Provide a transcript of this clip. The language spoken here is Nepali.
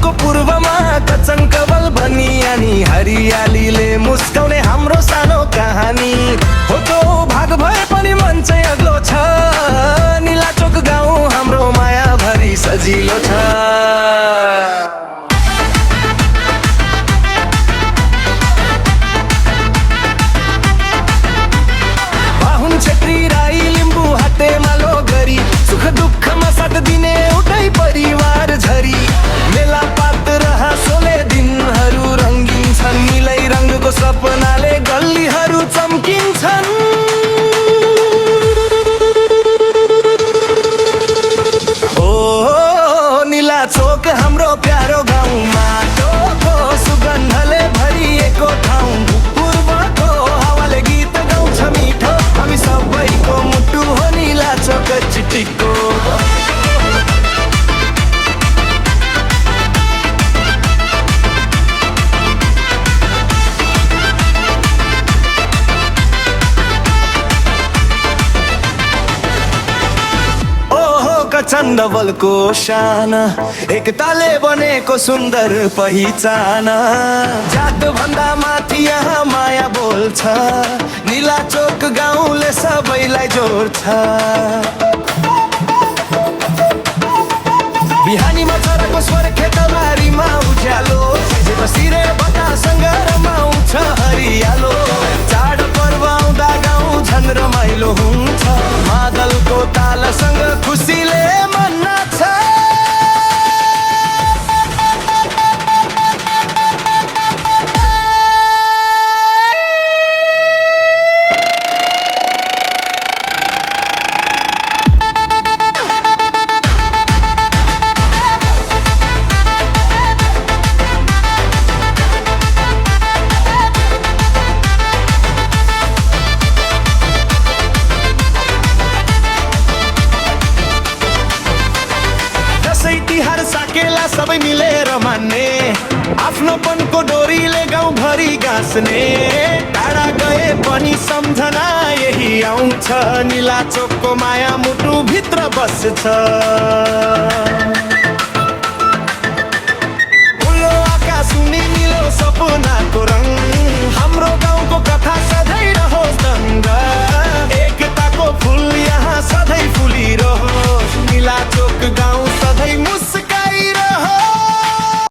गाउँको पूर्वमा कचन कवल भनी अनि हरियालीले मुस्काउने हाम्रो सानो कहानी हो। त्यो भाग भए पनि मन चाहिँ अग्लो छ, निलाचोक गाउँ हाम्रो माया भरि सजिलो छ। बाहुन छेत्री राई लिम्बू हाते मालो गरी सुख दुःखमा साथ दिने एउटै परिवार झरी। मेला पात र हाँसोले दिनहरू रङ्गिन छन्, निलै रङको सपनाले गल्लीहरू चम्किन्छन्। ओ निलाचोक हाम्रो प्यारो गाउँ, माटोको सुगन्धले भरिएको ठाउँ। पूर्वको हावाले गीत गाउँछ मिठो, हामी सबैको मुटु हो निलाचोक चिटिक्को। चन्दवलको शान एकताले बनेको सुन्दर पहिचान। जात भन्दा माथि यहाँ माया बोल्छ, निलाचोक गाउँले सबैलाई जोड्छ। बिहानीमा चराको स्वर खेतबारीमा उज्यालो, बसिरे बतासँग रमाउँछ हरियालो। चाड पर्व आउँदा गाउँ झन् रमाइलो हुन्छ, मादलको तालसँग खुसीले मन नाच्छ। तिहार साकेला सबै मिलेर मान्ने, आफ्नोपनको डोरीले गाउँभरि गाँस्ने। टाढा गए पनि सम्झना यही आउँछ, निलाचोकको माया मुटु भित्र बस्छ।